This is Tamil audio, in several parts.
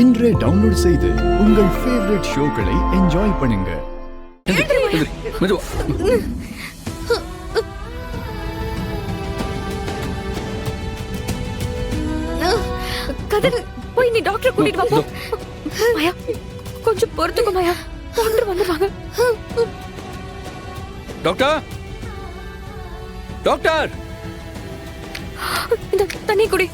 இன்றே டவுன்லோட் செய்து உங்கள் ஃபேவரட் ஷோக்களை என்ஜாய் பண்ணுங்க. கதிர், போய் நீ டாக்டர் கூட்டிட்டு வா. மாயா, கொஞ்சம் பொறுத்துக்கோ மாயா, டாக்டர் வந்துருவாங்க. டாக்டர், டாக்டர், இந்த தண்ணி குடி.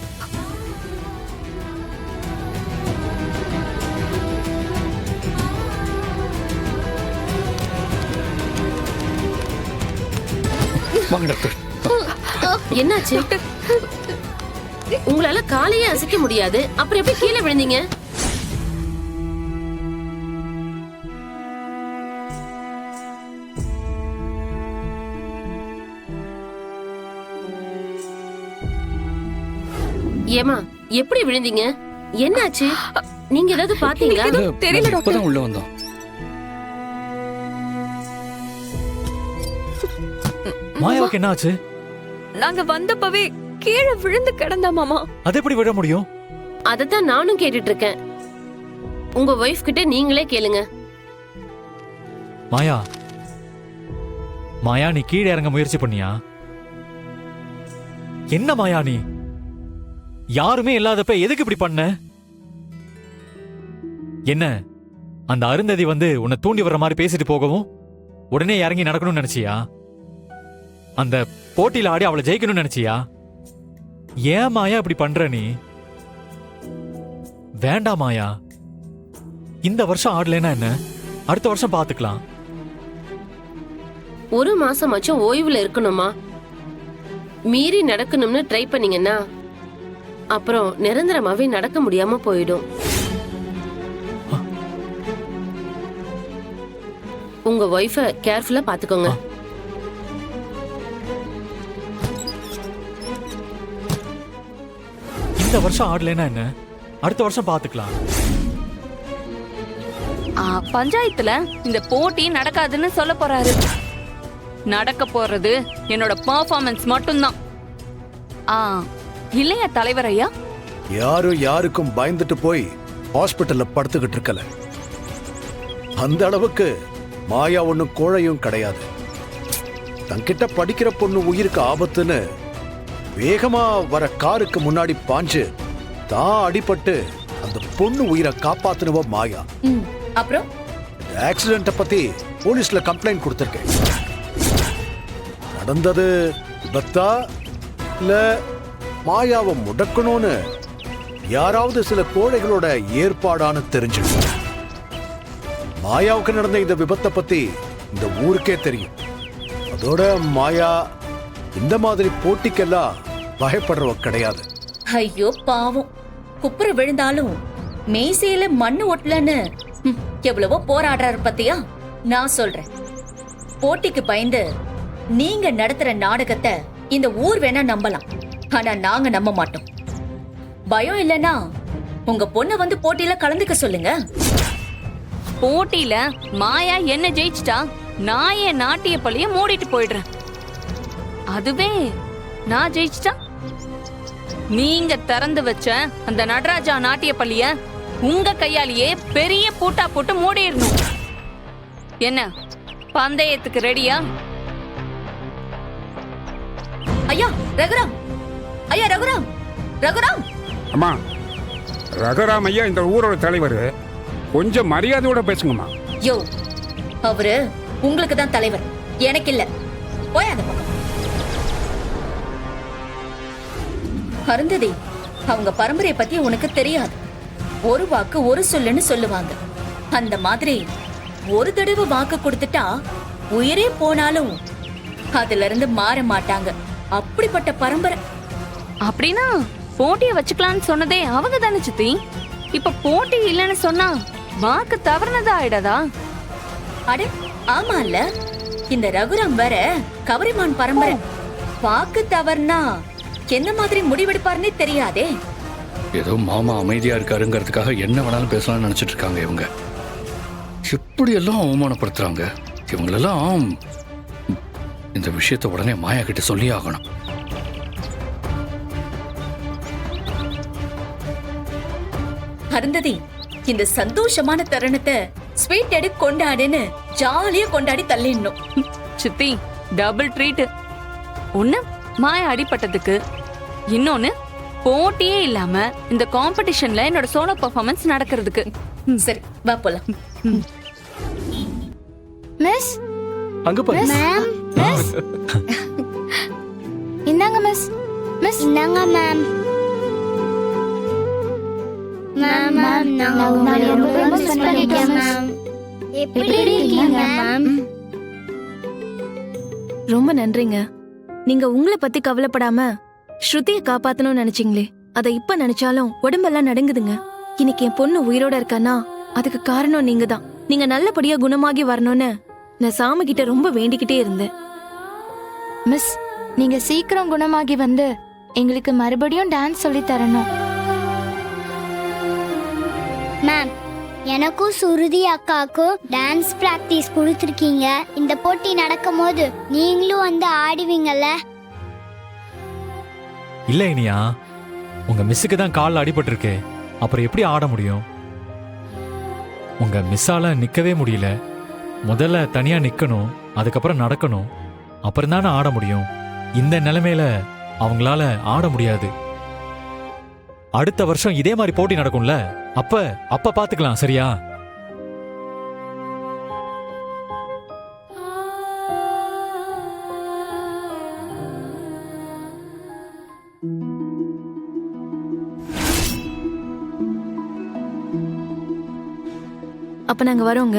வாங்க டாக்டர். என்னாச்சு? உங்களால காலையே அசைக்க முடியாது, அப்புறம் எப்படி கீழே விழுந்தீங்க? ஏமா, எப்படி விழுந்தீங்க? என்னாச்சு? நீங்க ஏதாவது பாத்தீங்களா? தெரியல டாக்டர். இப்பதான் உள்ள வந்தோம். மாயாவுக்கு என்ன ஆச்சு? நாங்க வந்தப்பவே கீழே விழுந்து கிடந்தா மாமா. அது எப்படி விட முடியும்? அதத்தான் நானும் கேட்டுட்டு இருக்கேன். உங்க வைஃப் கிட்ட நீங்களே கேளுங்க. மாயா, மாயா நீ கீழே இறங்க முயற்சி பண்ணியா? என்ன மாயா நீ? யாருமே இல்லாதப்ப எதுக்கு இப்படி பண்ண? என்ன அந்த அருந்ததி வந்து உன்னை தூண்டி வர்ற மாதிரி பேசிட்டு போகவும் உடனே இறங்கி நடக்கணும்னு நினைச்சியா? அந்த போட்டியில ஆடி அவளை ஜெயிக்கணும்னு நினைச்சியா? ஏன் மாயா இப்படி பண்ற நீ? வேண்டாம் மாயா, இந்த வருஷம் ஆடலைன்னா என்ன, அடுத்த வருஷம் பாத்துக்கலாம். ஒரு மாசமாச்சும் ஓய்வுல இருக்கணுமா? மீறி நடக்கணும்னு ட்ரை பண்ணீங்கன்னா அப்புறம் நிரந்தரமாவே நடக்க முடியாம போயிடும். உங்க வைஃப கேர்ஃபுல்லா பாத்துக்கோங்க. இந்த வருஷம் ஆடலைன்னா என்ன, அடுத்த வருஷம் பாத்துக்கலாம். பஞ்சாயத்துல இந்த போட்டி நடக்காதுன்னு சொல்ல போறாரு. நடக்க போறது என்னோட பெர்ஃபார்மன்ஸ் மட்டும்தான். இல்லையா தலைவர் ஐயா? யாரும் யாருக்கும் பயந்துட்டு போய் ஹாஸ்பிட்டல்ல படுத்துக்கிட்டு இருக்கல. அந்த அளவுக்கு மாயா ஒண்ணும் கோழையும் கிடையாது. தங்கிட்ட படிக்கிற பொண்ணு உயிருக்கு ஆபத்துன்னு வேகமா வர காருக்கு முன்னாடி பாஞ்சு தான் அடிபட்டு அந்த பொண்ணு உயிரை காப்பாத்துனவ மாயா. அப்புறம் ஆக்சிடென்ட பத்தி போலீஸ்ல கம்ப்ளைண்ட் கொடுத்திருக்கேன். நடந்தது விபத்தா இல்ல மாயாவை முடக்கணும்னு யாராவது சில கோழைகளோட ஏற்பாடான்னு தெரிஞ்சிடும். மாயாவுக்கு நடந்த இந்த விபத்தை பத்தி இந்த ஊருக்கே தெரியும். அதோட மாயா இந்த மாதிரி போட்டிக்கெல்லாம் பயப்படுறவ கிடையாது. ஐயோ பாவம், குப்புற விழுந்தாலும் மேசையில மண்ணு ஒட்டலன்னு எவ்வளவோ போராடுறாரு பத்தியா? நான் சொல்றேன், போட்டிக்கு பயந்து நீங்க நடத்துற நாடகத்தை இந்த ஊர் வேணா நம்பலாம், ஆனா நாங்க நம்ப மாட்டோம். பயம் இல்லைன்னா உங்க பொண்ண வந்து போட்டியில கலந்துக்க சொல்லுங்க. போட்டியில மாயா என்ன ஜெயிச்சிட்டா, நான் என் நாட்டிய பள்ளிய மூடிட்டு போயிடுறேன். அதுவே நான் ஜெயிச்சிட்டா, நீங்க திறந்து வச்ச அந்த நடராஜா நாட்டிய பள்ளிய உங்க கையாலேயே பெரிய பூட்டா போட்டு மூடிடணும். என்ன பந்தயத்துக்கு ரெடியா? ஐயா ரகுராம், ஐயா ரகுராம், ரகுராம். அம்மா, ரகுராம் ஐயா இந்த ஊரோட தலைவர், கொஞ்சம் மரியாதையோட பேசுங்கம்மா. யோ, அவரு உங்களுக்கு தான் தலைவர், எனக்கு இல்ல. போய் அந்த பக்கம். அருந்ததி, அவங்க பரம்பரையை பத்தி உனக்கு தெரியாது. ஒரு வாக்கு ஒரு சொல்லுன்னு சொல்லுவாங்க. அந்த மாதிரி ஒரு தடவை வாக்கு கொடுத்துட்டா உயிரே போனாலும் அதுல இருந்து மாற மாட்டாங்க. அப்படிப்பட்ட பரம்பரை. அப்படின்னா போட்டிய வச்சுக்கலாம்னு சொன்னதே அவங்க தானே சித்தி. இப்ப போட்டி இல்லைன்னு சொன்னா வாக்கு தவறுனதா ஆயிடாதா? அட ஆமா இல்ல, இந்த ரகுராம் வேற கவரிமான் பரம்பரை. வாக்கு தவறுனா என்ன மாதிரி முடிவெடுப்பாருன்னே தெரியாதே. ஏதோ மாமா அமைதியா இருக்காருங்கிறதுக்காக என்ன வேணாலும் பேசலாம்னு நினைச்சிட்டு இருக்காங்க இவங்க. எப்படி எல்லாம் அவமானப்படுத்துறாங்க இவங்களெல்லாம். இந்த விஷயத்தை உடனே மாயா கிட்ட சொல்லி ஆகணும். அருந்ததி, இந்த சந்தோஷமான தருணத்தை ஸ்வீட் எடு கொண்டாடுன்னு ஜாலியா கொண்டாடி தள்ளிடணும். சித்தி டபுள் ட்ரீட். ஒண்ணு மாயா அடிபட்டதுக்கு, இன்னொன்னு போட்டியே இல்லாம இந்த காம்படிஷன்ல என்னோட சோலோ பெர்ஃபார்மன்ஸ் நடக்கிறதுக்கு. சரி வா போலாம். மிஸ் அங்க பாரு. மேம் மிஸ் இந்தாங்க மிஸ். மிஸ் இந்தாங்க மேம். மேம் மேம் நாங்க உங்களை ரொம்ப மிஸ் பண்ணிட்டோம் மேம். எப்படி இருக்கீங்க மேம்? ரொம்ப நன்றிங்க. நீங்க உங்களை பத்தி கவலைப்படாம ஸ்ருதியை காப்பாத்தணும்னு நினைச்சீங்களே, அதை இப்ப நினைச்சாலும் உடம்பெல்லாம் நடுங்குதுங்க. இன்னைக்கு என் பொண்ணு உயிரோட இருக்கானா அதுக்கு காரணம் நீங்க தான். நீங்க நல்லபடியா குணமாகி வரணும்னு நான் சாமி கிட்ட ரொம்ப வேண்டிக்கிட்டே இருந்தேன். மிஸ், நீங்க சீக்கிரம் குணமாகி வந்து எங்களுக்கு மறுபடியும் டான்ஸ் சொல்லி தரணும். மேம், எனக்கும் சுருதி அக்காவுக்கும் டான்ஸ் பிராக்டிஸ் கொடுத்துருக்கீங்க. இந்த போட்டி நடக்கும் போது நீங்களும் வந்து ஆடுவீங்கல்ல? இல்ல இனியா, உங்க மிஸ்ஸுக்கு தான் கால்ல அடிபட்டு இருக்கு, அப்புறம் எப்படி ஆட முடியும்? உங்க மிஸ்ஸால நிக்கவே முடியல. முதல்ல தனியா நிக்கணும், அதுக்கப்புறம் நடக்கணும், அப்புறம் தானே ஆட முடியும். இந்த நிலைமையில அவங்களால ஆட முடியாது. அடுத்த வருஷம் இதே மாதிரி போட்டி நடக்கும்ல, அப்ப பாத்துக்கலாம். சரியா? அப்ப நாங்க வரோங்க.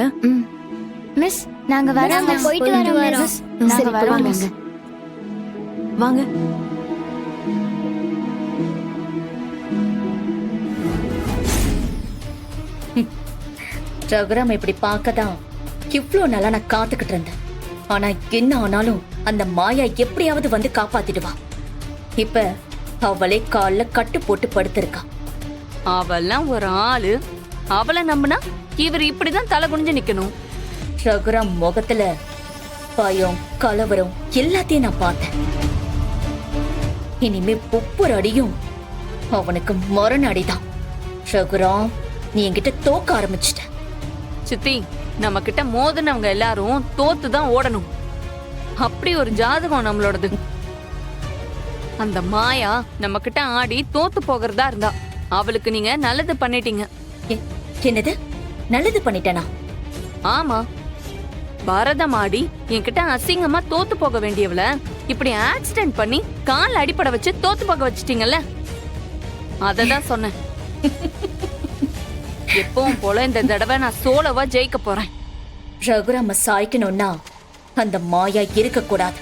மிஸ் நாங்க வரோங்க. போயிட்டு வரோம். மிஸ் நாங்க வரோங்க. வாங்க. ரகுராம் இப்படி பார்க்கதான் இவ்ளோ நாளா நான் காத்துக்கிட்டு இருந்தேன். ஆனா என்ன ஆனாலும் அந்த மாயா எப்படியாவது வந்து காப்பாத்திடுவா. இப்ப அவளே கால்ல கட்டு போட்டு படுத்திருக்கா. அவெல்லாம் ஒரு ஆளு. அவளை நம்பினா இவர் இப்படிதான் தலை குனிஞ்சு நிக்கணும். ரகுராம் முகத்துல பயம், கலவரம் எல்லாத்தையும் நான் பார்த்தேன். இனிமே ஒவ்வொரு அடியும் அவனுக்கு மரண அடிதான். ரகுராம், நீ என்கிட்ட தோக்க ஆரம்பிச்சிட்ட. சித்தி, நம்ம கிட்ட மோதினவங்க எல்லாரும் தோத்து தான் ஓடணும். அப்படி ஒரு ஜாதகம் நம்மளோடது. அந்த மாயா நம்ம கிட்ட ஆடி தோத்து போகிறதா இருந்தா அவளுக்கு நீங்க நல்லது பண்ணிட்டீங்க. என்னது நல்லது பண்ணிட்டேனா? ஆமா, பரதம் ஆடி என்கிட்ட அசிங்கமா தோத்து போக வேண்டியவள இப்படி ஆக்சிடென்ட் பண்ணி கால் அடிப்பட வச்சு தோத்து போக வச்சிட்டீங்கல்ல, அததான் சொன்னேன். எப்பவும் போல இந்த தடவை நான் சோலோவா ஜெயிக்க போறேன். ரகுராம சாய்க்கணும்னா அந்த மாயா இருக்க கூடாது.